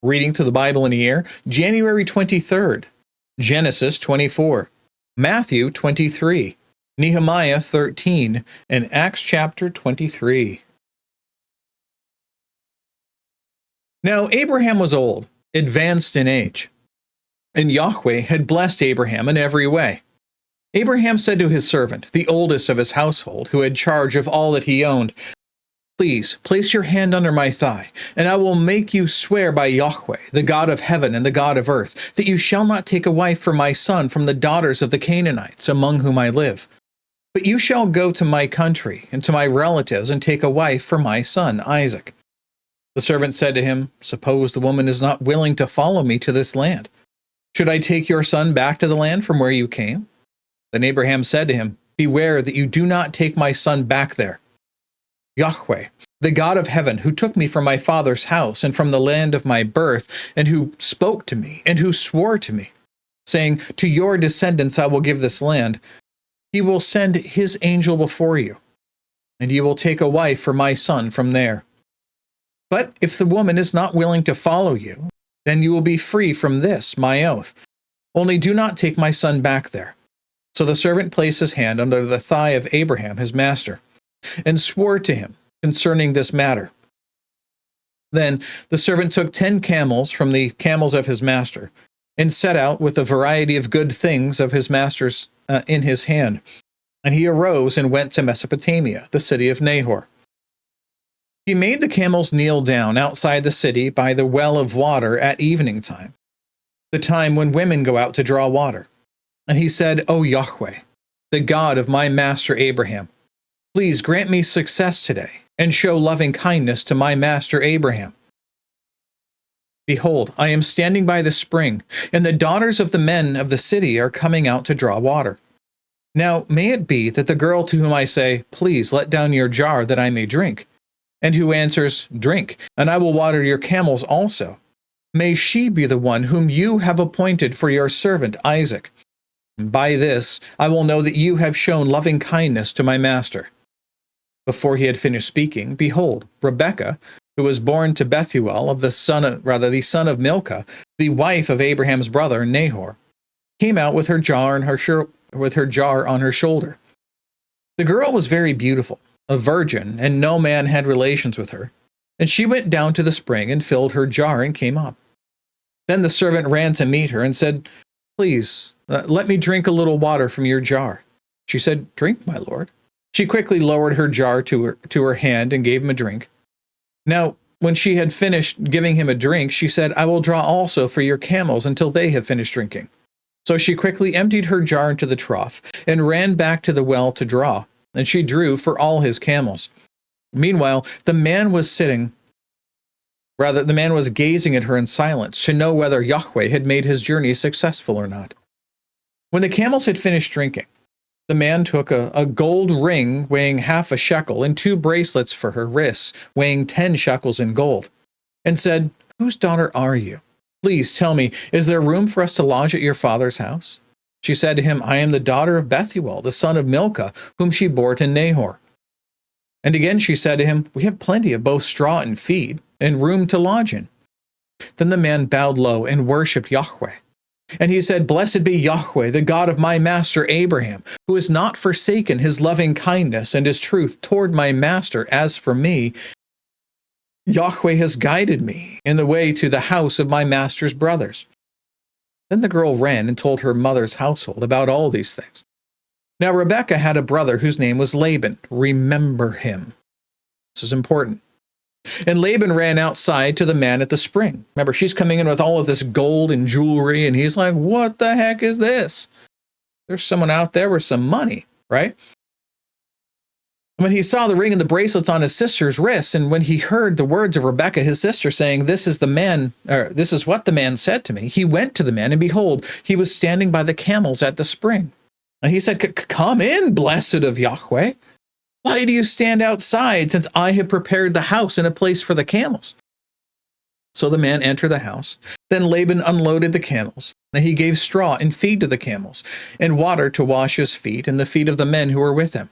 Reading through the Bible in a year, January 23rd, Genesis 24, Matthew 23, Nehemiah 13, and Acts chapter 23. Now Abraham was old, advanced in age, and Yahweh had blessed Abraham in every way. Abraham said to his servant, the oldest of his household, who had charge of all that he owned, "Please place your hand under my thigh, and I will make you swear by Yahweh, the God of heaven and the God of earth, that you shall not take a wife for my son from the daughters of the Canaanites, among whom I live. But you shall go to my country and to my relatives and take a wife for my son Isaac." The servant said to him, "Suppose the woman is not willing to follow me to this land. Should I take your son back to the land from where you came?" Then Abraham said to him, "Beware that you do not take my son back there. Yahweh, the God of heaven, who took me from my father's house and from the land of my birth, and who spoke to me, and who swore to me, saying, 'To your descendants I will give this land,' he will send his angel before you, and you will take a wife for my son from there. But if the woman is not willing to follow you, then you will be free from this, my oath. Only do not take my son back there." So the servant placed his hand under the thigh of Abraham, his master, and swore to him concerning this matter. Then the servant took 10 camels from the camels of his master, and set out with a variety of good things of his master's in his hand. And he arose and went to Mesopotamia, the city of Nahor. He made the camels kneel down outside the city by the well of water at evening time, the time when women go out to draw water. And he said, "O Yahweh, the God of my master Abraham, please grant me success today, and show loving kindness to my master Abraham. Behold, I am standing by the spring, and the daughters of the men of the city are coming out to draw water. Now may it be that the girl to whom I say, 'Please let down your jar that I may drink,' and who answers, 'Drink, and I will water your camels also,' may she be the one whom you have appointed for your servant Isaac. By this I will know that you have shown loving kindness to my master." Before he had finished speaking, behold, Rebekah, who was born to Bethuel of the son of Milcah, the wife of Abraham's brother Nahor, came out with her jar on her shoulder. The girl was very beautiful, a virgin, and no man had relations with her. And she went down to the spring and filled her jar and came up. Then the servant ran to meet her and said, "Please, let me drink a little water from your jar." She said, "Drink, my lord." She quickly lowered her jar to her hand and gave him a drink. Now, when she had finished giving him a drink, she said, "I will draw also for your camels until they have finished drinking." So she quickly emptied her jar into the trough and ran back to the well to draw, and she drew for all his camels. Meanwhile, the man was gazing at her in silence to know whether Yahweh had made his journey successful or not. When the camels had finished drinking, the man took a gold ring weighing half a shekel and 2 bracelets for her wrists weighing 10 shekels in gold, and said, "Whose daughter are you? Please tell me, is there room for us to lodge at your father's house?" She said to him, "I am the daughter of Bethuel, the son of Milcah, whom she bore to Nahor." And again she said to him, "We have plenty of both straw and feed, and room to lodge in." Then the man bowed low and worshipped Yahweh. And he said, "Blessed be Yahweh, the God of my master Abraham, who has not forsaken his loving kindness and his truth toward my master. As for me, Yahweh has guided me in the way to the house of my master's brothers." Then the girl ran and told her mother's household about all these things. Now Rebekah had a brother whose name was Laban. Remember him. This is important. And Laban ran outside to the man at the spring. Remember, she's coming in with all of this gold and jewelry, and he's like, "What the heck is this? There's someone out there with some money," right? When he saw the ring and the bracelets on his sister's wrists, and when he heard the words of Rebekah, his sister, saying, "This is what the man said to me," he went to the man, and behold, he was standing by the camels at the spring. And he said, "Come in, blessed of Yahweh. Why do you stand outside, since I have prepared the house and a place for the camels?" So the man entered the house. Then Laban unloaded the camels, and he gave straw and feed to the camels, and water to wash his feet and the feet of the men who were with him.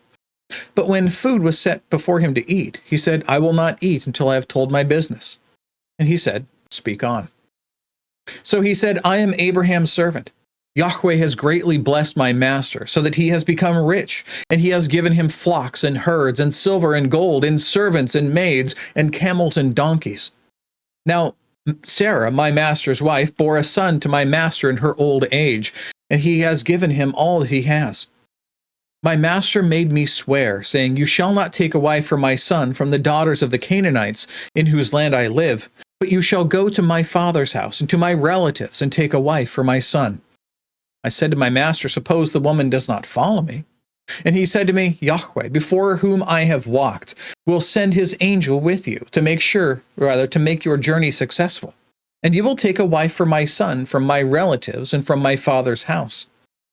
But when food was set before him to eat, he said, "I will not eat until I have told my business." And he said, "Speak on." So he said, I am Abraham's servant. Yahweh has greatly blessed my master, so that he has become rich, and he has given him flocks and herds, and silver and gold, and servants and maids, and camels and donkeys. Now Sarah, my master's wife, bore a son to my master in her old age, and he has given him all that he has. My master made me swear, saying, You shall not take a wife for my son from the daughters of the Canaanites, in whose land I live, but you shall go to my father's house and to my relatives, and take a wife for my son. I said to my master, Suppose the woman does not follow me. And he said to me, Yahweh, before whom I have walked, will send his angel with you to make your journey successful. And you will take a wife for my son from my relatives and from my father's house.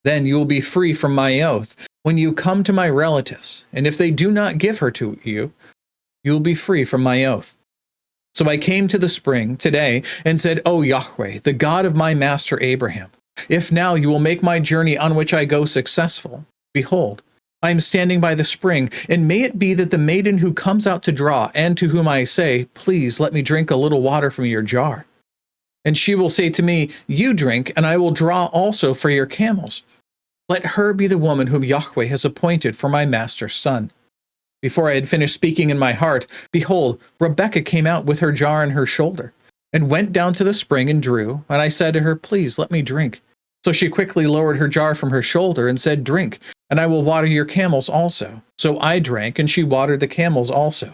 Then you will be free from my oath when you come to my relatives. And if they do not give her to you, you will be free from my oath. So I came to the spring today and said, O Yahweh, the God of my master Abraham, if now you will make my journey on which I go successful, behold, I am standing by the spring, and may it be that the maiden who comes out to draw, and to whom I say, Please let me drink a little water from your jar. And she will say to me, You drink, and I will draw also for your camels. Let her be the woman whom Yahweh has appointed for my master's son. Before I had finished speaking in my heart, behold, Rebekah came out with her jar on her shoulder, and went down to the spring and drew, and I said to her, Please let me drink. So she quickly lowered her jar from her shoulder and said, Drink, and I will water your camels also. So I drank, and she watered the camels also.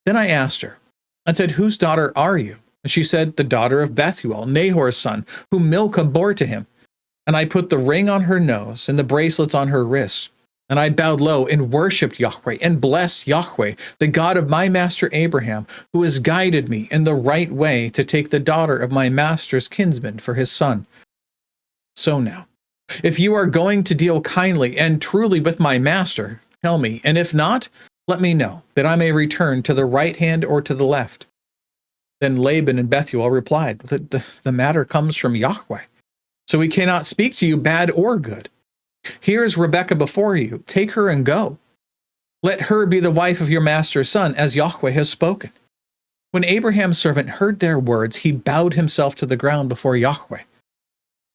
Then I asked her, and said, Whose daughter are you? And she said, The daughter of Bethuel, Nahor's son, whom Milcah bore to him. And I put the ring on her nose and the bracelets on her wrists. And I bowed low and worshipped Yahweh and blessed Yahweh, the God of my master Abraham, who has guided me in the right way to take the daughter of my master's kinsman for his son. So now, if you are going to deal kindly and truly with my master, tell me, and if not, let me know, that I may return to the right hand or to the left. Then Laban and Bethuel replied, The matter comes from Yahweh, so we cannot speak to you bad or good. Here is Rebekah before you. Take her and go. Let her be the wife of your master's son, as Yahweh has spoken. When Abraham's servant heard their words, he bowed himself to the ground before Yahweh.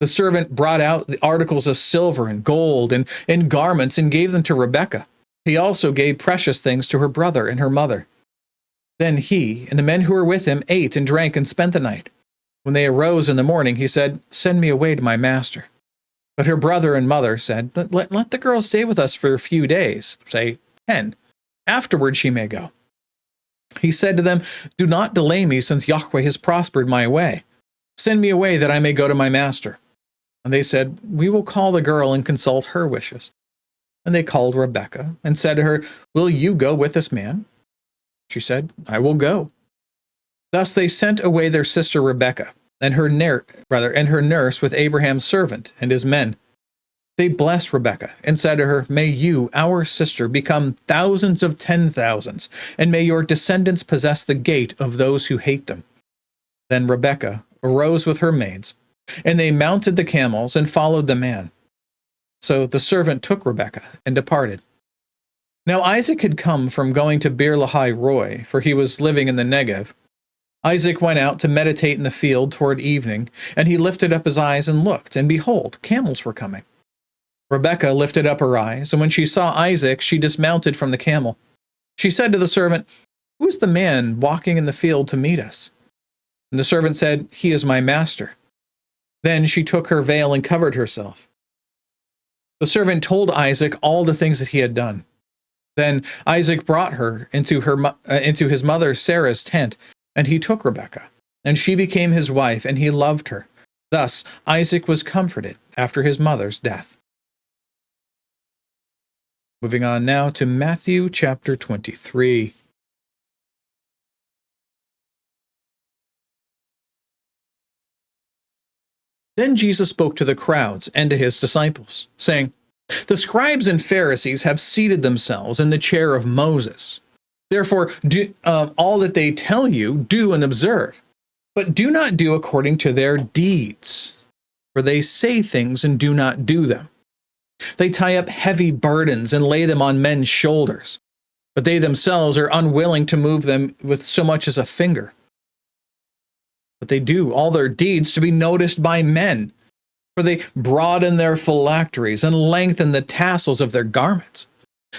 The servant brought out the articles of silver and gold and garments and gave them to Rebekah. He also gave precious things to her brother and her mother. Then he and the men who were with him ate and drank and spent the night. When they arose in the morning, he said, Send me away to my master. But her brother and mother said, Let the girl stay with us for a few days, say 10. Afterward she may go. He said to them, Do not delay me, since Yahweh has prospered my way. Send me away that I may go to my master. And they said, We will call the girl and consult her wishes. And they called Rebekah and said to her, Will you go with this man? She said, I will go. Thus they sent away their sister Rebekah and her nurse with Abraham's servant and his men. They blessed Rebekah and said to her, May you, our sister, become thousands of 10,000s, and may your descendants possess the gate of those who hate them. Then Rebekah arose with her maids, and they mounted the camels and followed the man. So the servant took Rebekah and departed. Now Isaac had come from going to Beer Lahai Roi, for he was living in the Negev. Isaac went out to meditate in the field toward evening, and he lifted up his eyes and looked, and behold, camels were coming. Rebekah lifted up her eyes, and when she saw Isaac, she dismounted from the camel. She said to the servant, Who is the man walking in the field to meet us? And the servant said, He is my master. Then she took her veil and covered herself. The servant told Isaac all the things that he had done. Then Isaac brought her into his mother Sarah's tent, and he took Rebekah, and she became his wife, and he loved her. Thus Isaac was comforted after his mother's death. Moving on now to Matthew chapter 23. Then Jesus spoke to the crowds and to his disciples, saying, The scribes and Pharisees have seated themselves in the chair of Moses. Therefore, all that they tell you, do and observe. But do not do according to their deeds, for they say things and do not do them. They tie up heavy burdens and lay them on men's shoulders, but they themselves are unwilling to move them with so much as a finger. but they do all their deeds to be noticed by men. For they broaden their phylacteries and lengthen the tassels of their garments.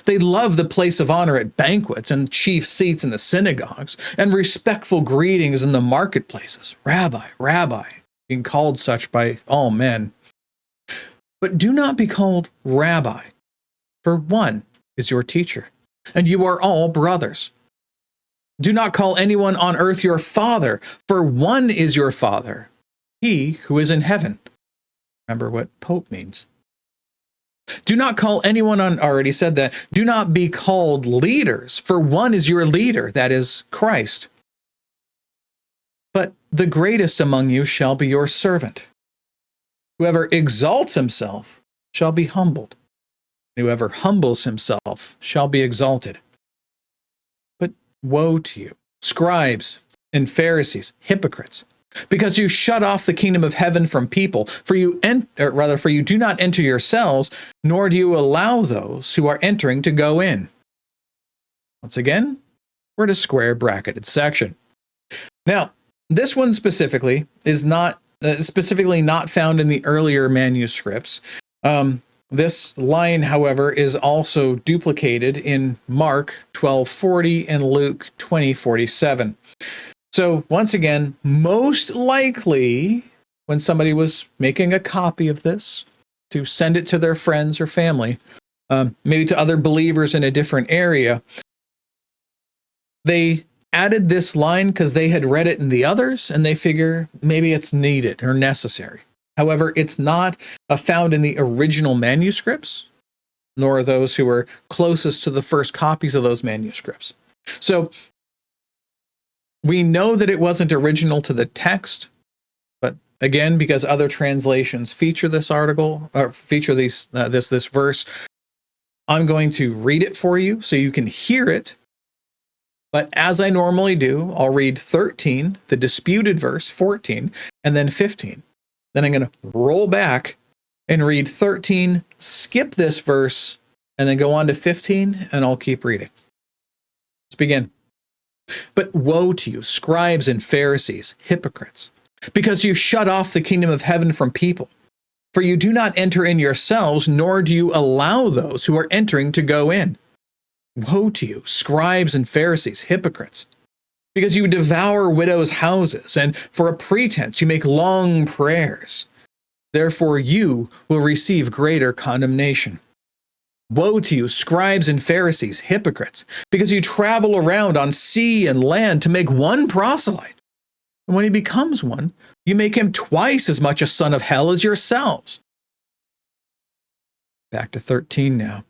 They love the place of honor at banquets and chief seats in the synagogues and respectful greetings in the marketplaces. Rabbi, Rabbi, being called such by all men. But do not be called Rabbi, for one is your teacher, and you are all brothers. Do not call anyone on earth your father, for one is your Father, he who is in heaven. Remember what Pope means. Do not call anyone on, already said that. Do not be called leaders, for one is your leader, that is Christ. But the greatest among you shall be your servant. Whoever exalts himself shall be humbled. Whoever humbles himself shall be exalted. But woe to you, scribes and Pharisees, hypocrites, because you shut off the kingdom of heaven from people, for you do not enter yourselves, nor do you allow those who are entering to go in. Once again, we're at a square bracketed section. Now, this one specifically is not found in the earlier manuscripts. This line, however, is also duplicated in Mark 12:40 and Luke 20:47. So once again, most likely when somebody was making a copy of this to send it to their friends or family, maybe to other believers in a different area, they added this line because they had read it in the others and they figure maybe it's needed or necessary. However, it's not found in the original manuscripts, nor those who were closest to the first copies of those manuscripts. So we know that it wasn't original to the text, but again, because other translations feature this article, or feature this verse, I'm going to read it for you so you can hear it. But as I normally do, I'll read 13, the disputed verse, 14, and then 15. Then I'm going to roll back and read 13, skip this verse, and then go on to 15, and I'll keep reading. Let's begin. But woe to you, scribes and Pharisees, hypocrites, because you shut off the kingdom of heaven from people. For you do not enter in yourselves, nor do you allow those who are entering to go in. Woe to you, scribes and Pharisees, hypocrites, because you devour widows' houses, and for a pretense you make long prayers. Therefore you will receive greater condemnation. Woe to you, scribes and Pharisees, hypocrites, because you travel around on sea and land to make one proselyte. And when he becomes one, you make him twice as much a son of hell as yourselves. Back to 13 now.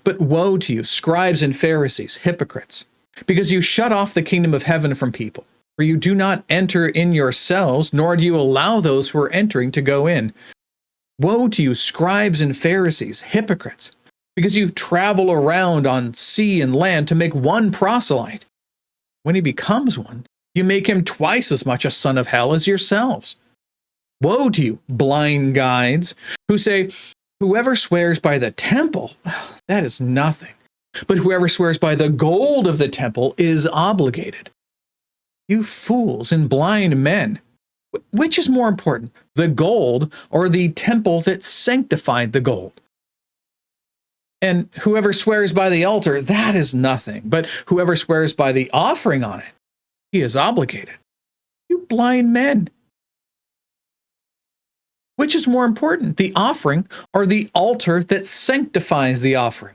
But woe to you, scribes and Pharisees, hypocrites, because you shut off the kingdom of heaven from people. For you do not enter in yourselves, nor do you allow those who are entering to go in. Woe to you, scribes and Pharisees, hypocrites, because you travel around on sea and land to make one proselyte. When he becomes one, you make him twice as much a son of hell as yourselves. Woe to you, blind guides, who say, whoever swears by the temple, that is nothing. But whoever swears by the gold of the temple is obligated. You fools and blind men, which is more important, the gold or the temple that sanctified the gold? And whoever swears by the altar, that is nothing. But whoever swears by the offering on it, he is obligated. You blind men. Which is more important, the offering or the altar that sanctifies the offering?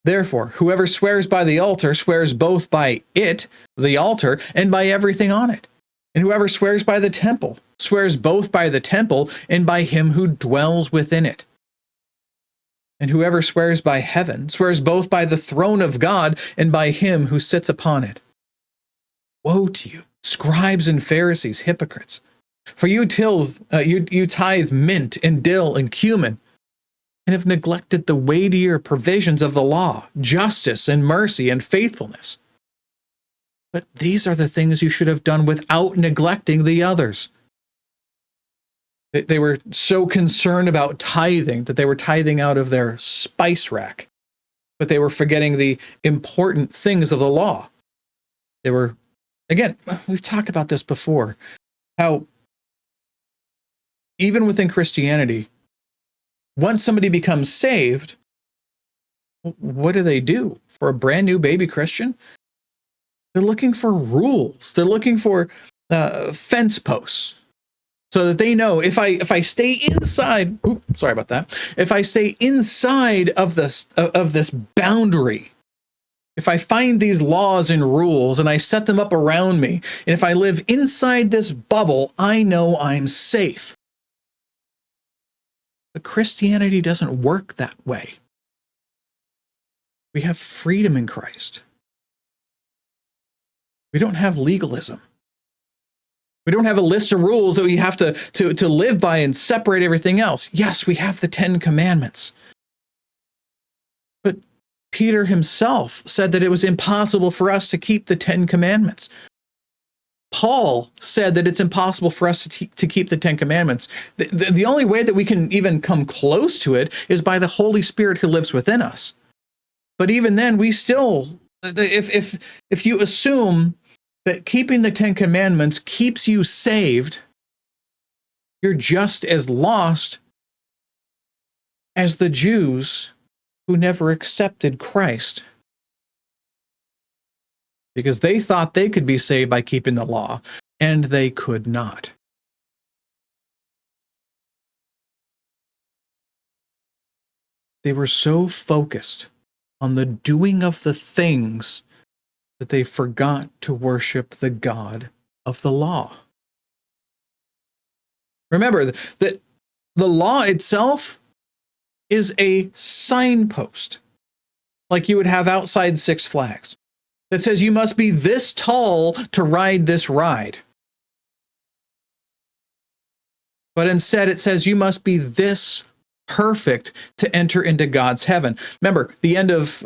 Therefore, whoever swears by the altar swears both by it, the altar, and by everything on it. And whoever swears by the temple swears both by the temple and by him who dwells within it. And whoever swears by heaven swears both by the throne of God and by him who sits upon it. Woe to you, scribes and Pharisees, hypocrites! For you tithe mint and dill and cumin, and have neglected the weightier provisions of the law, justice and mercy and faithfulness. But these are the things you should have done without neglecting the others. They were so concerned about tithing that they were tithing out of their spice rack, but they were forgetting the important things of the law. They were again, we've talked about this before, how even within Christianity, once somebody becomes saved, what do for a brand new baby Christian? They're looking for rules. They're looking for fence posts, so that they know if I stay inside. Sorry about that. If I stay inside of this boundary, if I find these laws and rules and I set them up around me, and if I live inside this bubble, I know I'm safe. But Christianity doesn't work that way. We have freedom in Christ. We don't have legalism. We don't have a list of rules that we have to live by and separate everything else. Yes, we have the 10 Commandments. But Peter himself said that it was impossible for us to keep the 10 Commandments. Paul said that it's impossible for us to keep the 10 Commandments. The only way that we can even come close to it is by the Holy Spirit who lives within us. But even then, we still, if you assume that keeping the 10 Commandments keeps you saved, you're just as lost as the Jews who never accepted Christ. Because they thought they could be saved by keeping the law, and they could not. They were so focused on the doing of the things that they forgot to worship the God of the law. Remember that the law itself is a signpost, like you would have outside Six Flags, that says you must be this tall to ride this ride. But instead it says you must be this perfect to enter into God's heaven. Remember, the end of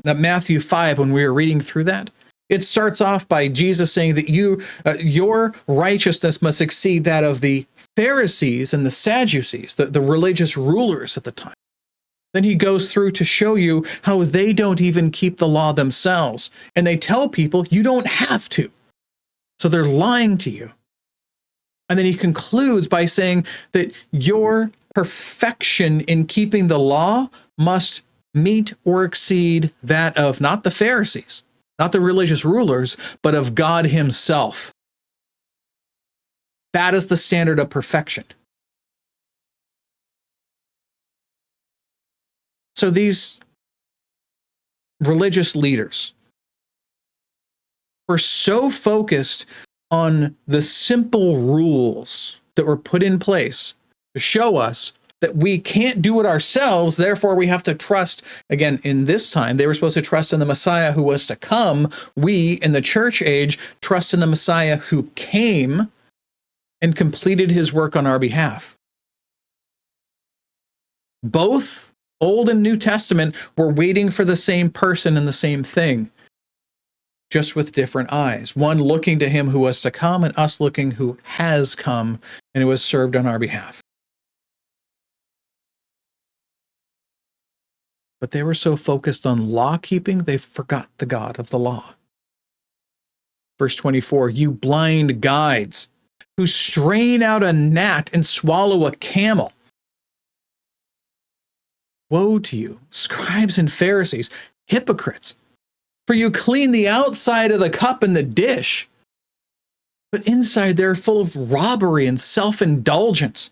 Matthew 5, when we were reading through that, it starts off by Jesus saying that your righteousness must exceed that of the Pharisees and the Sadducees, the religious rulers at the time. Then he goes through to show you how they don't even keep the law themselves. And they tell people you don't have to. So they're lying to you. And then he concludes by saying that your perfection in keeping the law must meet or exceed that of not the Pharisees, not the religious rulers, but of God himself. That is the standard of perfection. So these religious leaders were so focused on the simple rules that were put in place to show us that we can't do it ourselves, therefore we have to trust. Again, in this time, they were supposed to trust in the Messiah who was to come. We, in the church age, trust in the Messiah who came and completed his work on our behalf. Both Old and New Testament were waiting for the same person and the same thing, just with different eyes. One looking to him who was to come, and us looking who has come and who has served on our behalf. But they were so focused on law keeping, they forgot the God of the law. Verse 24, you blind guides who strain out a gnat and swallow a camel. Woe to you, scribes and Pharisees, hypocrites, for you clean the outside of the cup and the dish, but inside they're full of robbery and self-indulgence.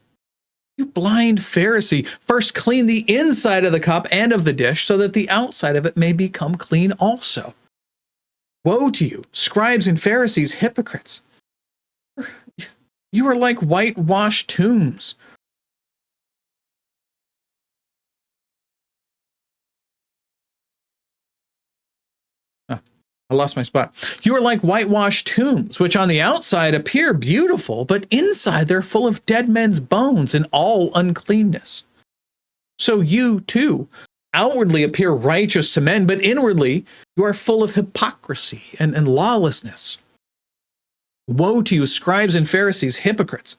You blind Pharisee, first clean the inside of the cup and of the dish, so that the outside of it may become clean also. Woe to you, scribes and Pharisees, hypocrites! You are like whitewashed tombs. I lost my spot. You are like whitewashed tombs, which on the outside appear beautiful, but inside they're full of dead men's bones and all uncleanness. So you, too, outwardly appear righteous to men, but inwardly you are full of hypocrisy and lawlessness. Woe to you, scribes and Pharisees, hypocrites!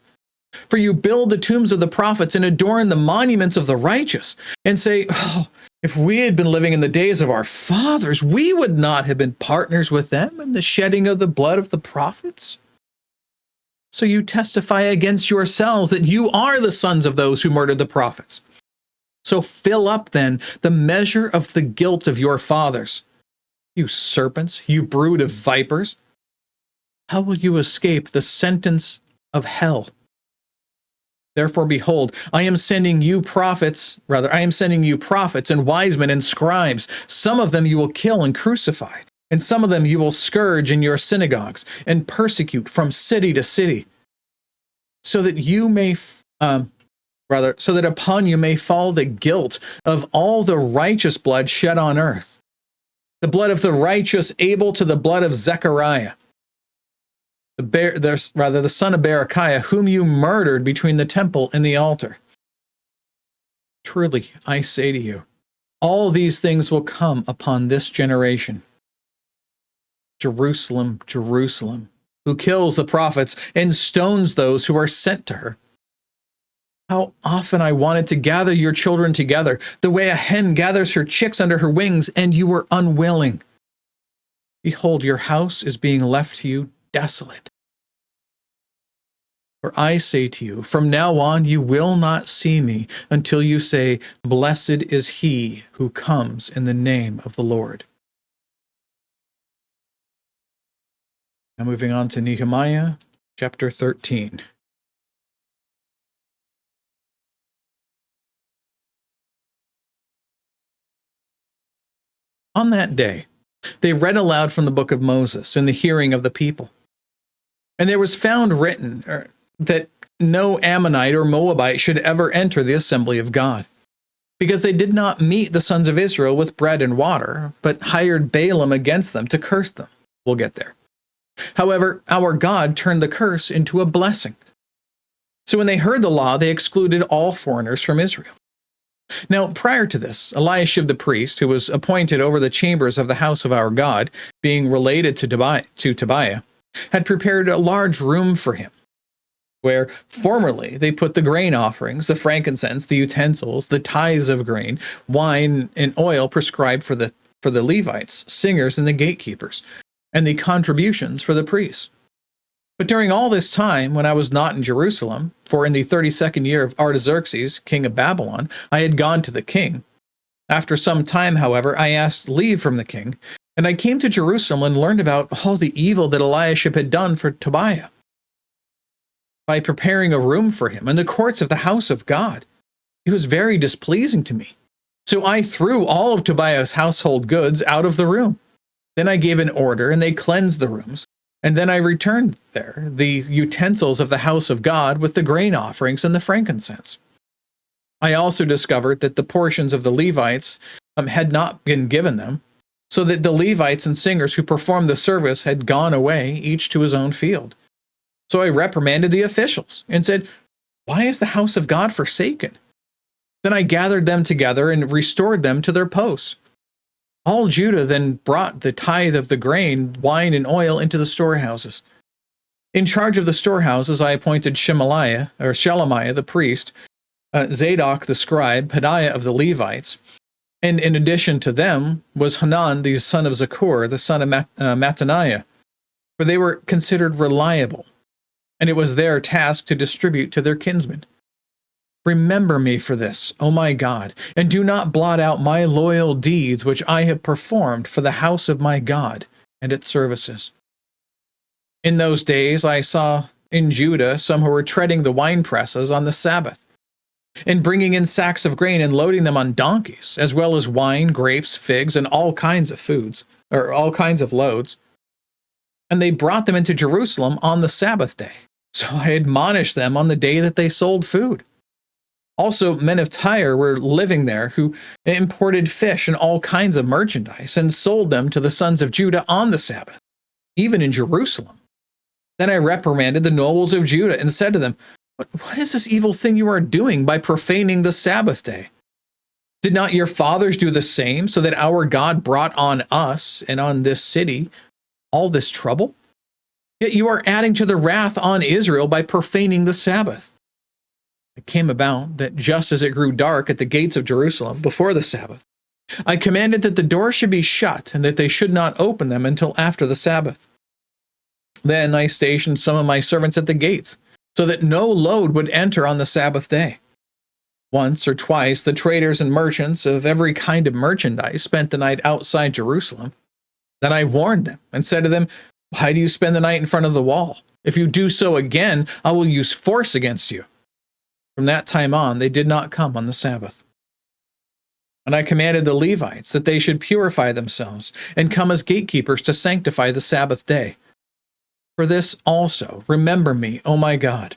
For you build the tombs of the prophets and adorn the monuments of the righteous, and say, oh, If we had been living in the days of our fathers, we would not have been partners with them in the shedding of the blood of the prophets. So you testify against yourselves that you are the sons of those who murdered the prophets. So fill up then the measure of the guilt of your fathers. You serpents, you brood of vipers, how will you escape the sentence of hell? Therefore, behold, I am sending you prophets and wise men and scribes. Some of them you will kill and crucify, and some of them you will scourge in your synagogues and persecute from city to city, so that upon you may fall the guilt of all the righteous blood shed on earth, the blood of the righteous Abel to the blood of Zechariah, the son of Berechiah, whom you murdered between the temple and the altar. Truly, I say to you, all these things will come upon this generation. Jerusalem, Jerusalem, who kills the prophets and stones those who are sent to her. How often I wanted to gather your children together, the way a hen gathers her chicks under her wings, and you were unwilling. Behold, your house is being left to you desolate. For I say to you, from now on you will not see me until you say, Blessed is he who comes in the name of the Lord. Now moving on to Nehemiah chapter 13. On that day, they read aloud from the book of Moses in the hearing of the people. And there was found written that no Ammonite or Moabite should ever enter the assembly of God, because they did not meet the sons of Israel with bread and water, but hired Balaam against them to curse them. We'll get there. However, our God turned the curse into a blessing. So when they heard the law, they excluded all foreigners from Israel. Now, prior to this, Eliashib the priest, who was appointed over the chambers of the house of our God, being related to Tobiah, had prepared a large room for him, where formerly they put the grain offerings, the frankincense, the utensils, the tithes of grain, wine, and oil prescribed for the Levites, singers, and the gatekeepers, and the contributions for the priests. But during all this time, when I was not in Jerusalem, for in the 32nd year of Artaxerxes, king of Babylon, I had gone to the king. After some time, however, I asked leave from the king, and I came to Jerusalem and learned about all the evil that Eliashib had done for Tobiah, by preparing a room for him in the courts of the house of God. It was very displeasing to me. So I threw all of Tobiah's household goods out of the room. Then I gave an order, and they cleansed the rooms. And then I returned there the utensils of the house of God with the grain offerings and the frankincense. I also discovered that the portions of the Levites had not been given them, so that the Levites and singers who performed the service had gone away, each to his own field. So I reprimanded the officials and said, Why is the house of God forsaken? Then I gathered them together and restored them to their posts. All Judah then brought the tithe of the grain, wine, and oil into the storehouses. In charge of the storehouses, I appointed Shelemiah the priest, Zadok the scribe, Pedaiah of the Levites, and in addition to them was Hanan the son of Zakur, the son of Mattaniah, for they were considered reliable, and it was their task to distribute to their kinsmen. Remember me for this, O my God, and do not blot out my loyal deeds which I have performed for the house of my God and its services. In those days I saw in Judah some who were treading the wine presses on the Sabbath, and bringing in sacks of grain and loading them on donkeys, as well as wine, grapes, figs, and all kinds of loads. And they brought them into Jerusalem on the Sabbath day. So I admonished them on the day that they sold food. Also, men of Tyre were living there who imported fish and all kinds of merchandise and sold them to the sons of Judah on the Sabbath, even in Jerusalem. Then I reprimanded the nobles of Judah and said to them, What is this evil thing you are doing by profaning the Sabbath day? Did not your fathers do the same, so that our God brought on us and on this city all this trouble? Yet you are adding to the wrath on Israel by profaning the Sabbath. It came about that just as it grew dark at the gates of Jerusalem before the Sabbath, I commanded that the doors should be shut and that they should not open them until after the Sabbath. Then I stationed some of my servants at the gates, so that no load would enter on the Sabbath day. Once or twice the traders and merchants of every kind of merchandise spent the night outside Jerusalem. Then I warned them and said to them, "Why do you spend the night in front of the wall? If you do so again, I will use force against you." From that time on, they did not come on the Sabbath. And I commanded the Levites that they should purify themselves and come as gatekeepers to sanctify the Sabbath day. For this also, remember me, O my God,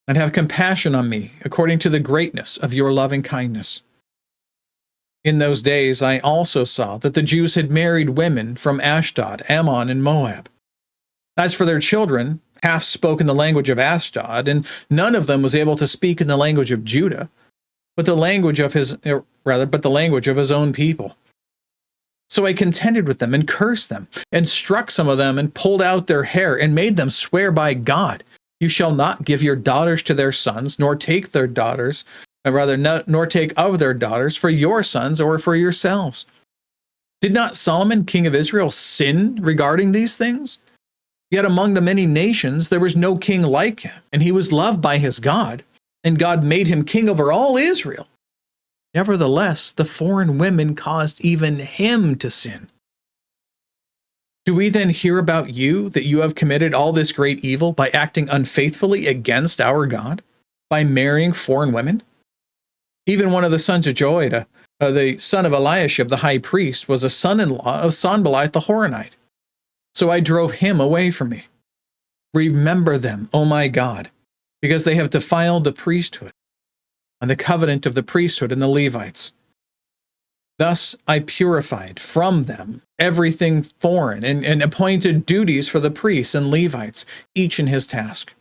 and have compassion on me according to the greatness of your loving kindness. In those days I also saw that the Jews had married women from Ashdod, Ammon, and Moab. As for their children, half spoke in the language of Ashdod, and none of them was able to speak in the language of Judah, but the language of his own people. So I contended with them and cursed them, and struck some of them, and pulled out their hair, and made them swear by God, "You shall not give your daughters to their sons, nor take their daughters, nor take of their daughters for your sons or for yourselves." Did not Solomon, king of Israel, sin regarding these things? Yet among the many nations there was no king like him, and he was loved by his God, and God made him king over all Israel. Nevertheless, the foreign women caused even him to sin. Do we then hear about you that you have committed all this great evil by acting unfaithfully against our God, by marrying foreign women? Even one of the sons of Joiada, the son of Eliashib the high priest, was a son-in-law of Sanballat the Horonite. So I drove him away from me. Remember them, O my God, because they have defiled the priesthood, and the covenant of the priesthood and the Levites. Thus I purified from them everything foreign, and appointed duties for the priests and Levites, each in his task.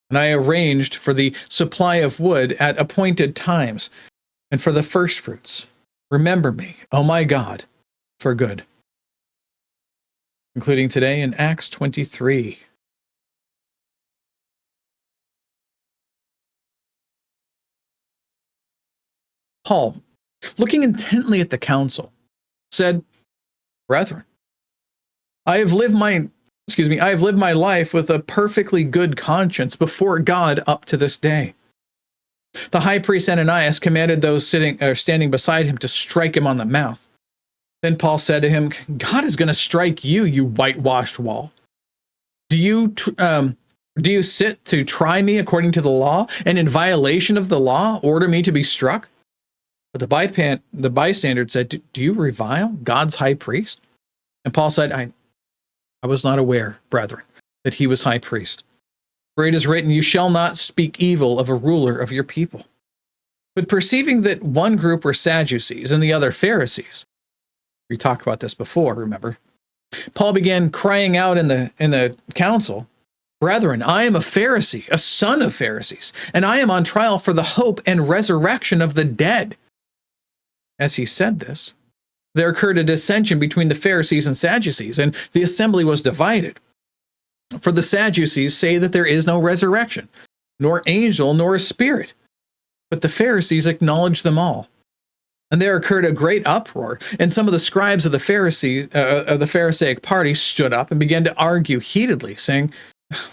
And I arranged for the supply of wood at appointed times, and for the firstfruits. Remember me, O my God, for good. Concluding today in Acts 23. Paul, looking intently at the council, said, "Brethren, I have lived my life with a perfectly good conscience before God up to this day." The high priest Ananias commanded those standing beside him to strike him on the mouth. Then Paul said to him, "God is going to strike you, you whitewashed wall. Do you sit to try me according to the law, and in violation of the law order me to be struck?" But the bystander said, "Do you revile God's high priest?" And Paul said, I was not aware, brethren, that he was high priest. For it is written, "You shall not speak evil of a ruler of your people." But perceiving that one group were Sadducees and the other Pharisees, we talked about this before, remember, Paul began crying out in the council, "Brethren, I am a Pharisee, a son of Pharisees, and I am on trial for the hope and resurrection of the dead." As he said this, there occurred a dissension between the Pharisees and Sadducees, and the assembly was divided. For the Sadducees say that there is no resurrection, nor angel, nor a spirit. But the Pharisees acknowledge them all. And there occurred a great uproar, and some of the scribes of the Pharisaic party stood up and began to argue heatedly, saying,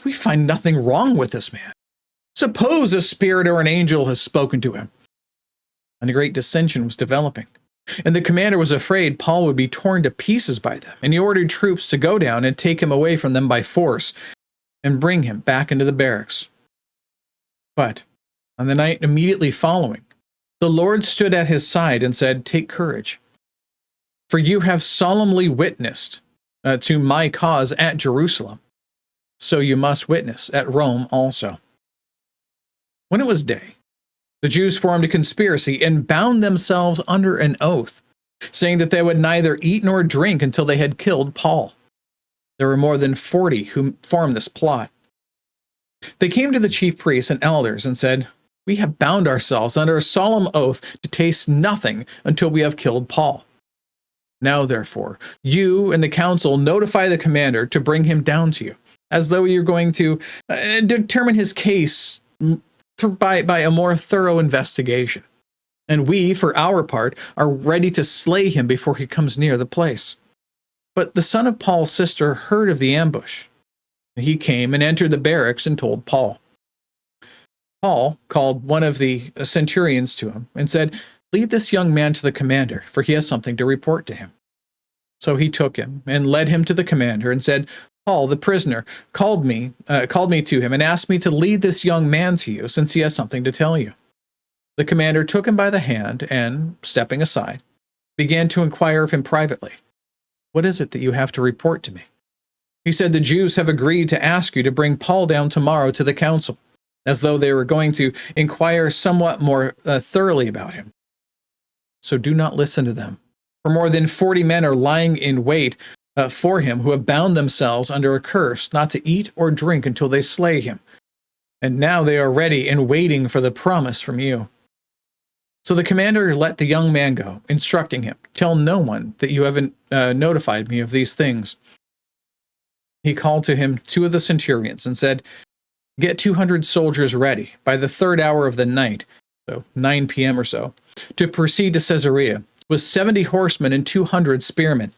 "We find nothing wrong with this man. Suppose a spirit or an angel has spoken to him." And a great dissension was developing. And the commander was afraid Paul would be torn to pieces by them, and he ordered troops to go down and take him away from them by force and bring him back into the barracks. But on the night immediately following, the Lord stood at his side and said, "Take courage, for you have solemnly witnessed to my cause at Jerusalem, so you must witness at Rome also." When it was day, the Jews formed a conspiracy and bound themselves under an oath, saying that they would neither eat nor drink until they had killed Paul. There were more than 40 who formed this plot. They came to the chief priests and elders and said, "We have bound ourselves under a solemn oath to taste nothing until we have killed Paul. Now, therefore, you and the council notify the commander to bring him down to you, as though you're going to determine his case by a more thorough investigation. and we, for our part, are ready to slay him before he comes near the place." But the son of Paul's sister heard of the ambush. He came and entered the barracks and told Paul. Paul called one of the centurions to him and said, "Lead this young man to the commander, for he has something to report to him." So he took him and led him to the commander and said, "Paul, the prisoner, called me to him and asked me to lead this young man to you, since he has something to tell you." The commander took him by the hand and, stepping aside, began to inquire of him privately, "What is it that you have to report to me?" He said, "The Jews have agreed to ask you to bring Paul down tomorrow to the council, as though they were going to inquire somewhat more thoroughly about him. So do not listen to them, for more than 40 men are lying in wait for him, who have bound themselves under a curse not to eat or drink until they slay him. And now they are ready and waiting for the promise from you." So the commander let the young man go, instructing him, "Tell no one that you haven't notified me of these things." He called to him 2 of the centurions and said, "Get 200 soldiers ready by the 3rd hour of the night," so 9 p.m. or so, "to proceed to Caesarea, with 70 horsemen and 200 spearmen."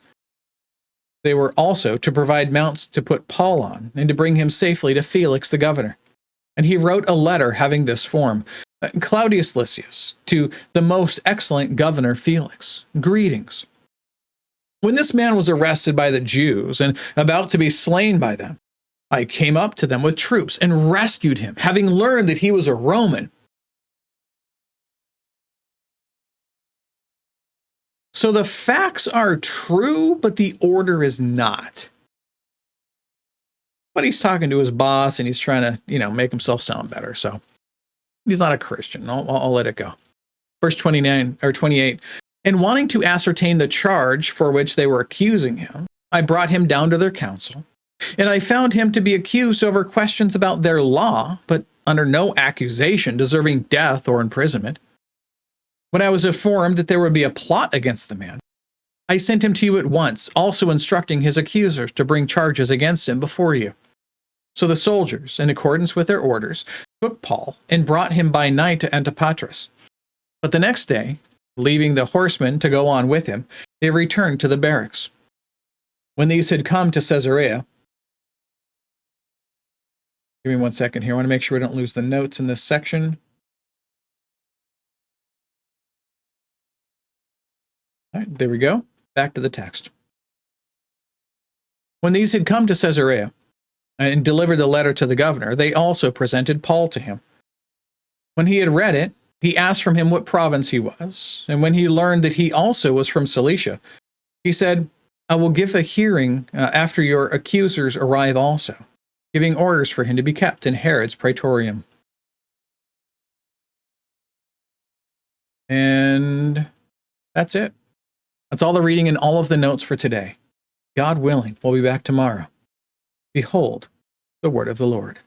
They were also to provide mounts to put Paul on and to bring him safely to Felix the governor. And he wrote a letter having this form: "Claudius Lysias, to the most excellent governor Felix, greetings. When this man was arrested by the Jews and about to be slain by them, I came up to them with troops and rescued him, having learned that he was a Roman." So the facts are true, but the order is not. But he's talking to his boss and he's trying to, make himself sound better. So he's not a Christian. I'll let it go. Verse 29 or 28. "And wanting to ascertain the charge for which they were accusing him, I brought him down to their council. And I found him to be accused over questions about their law, but under no accusation deserving death or imprisonment. When I was informed that there would be a plot against the man, I sent him to you at once, also instructing his accusers to bring charges against him before you. So the soldiers, in accordance with their orders, took Paul and brought him by night to Antipatris. But the next day, leaving the horsemen to go on with him, they returned to the barracks. When these had come to Caesarea," give me 1 second here. I want to make sure we don't lose the notes in this section. All right, there we go. Back to the text. "When these had come to Caesarea and delivered the letter to the governor, they also presented Paul to him. When he had read it, he asked from him what province he was, and when he learned that he also was from Cilicia, he said, 'I will give a hearing after your accusers arrive also,' giving orders for him to be kept in Herod's praetorium." And that's it. That's all the reading and all of the notes for today. God willing, we'll be back tomorrow. Behold, the word of the Lord.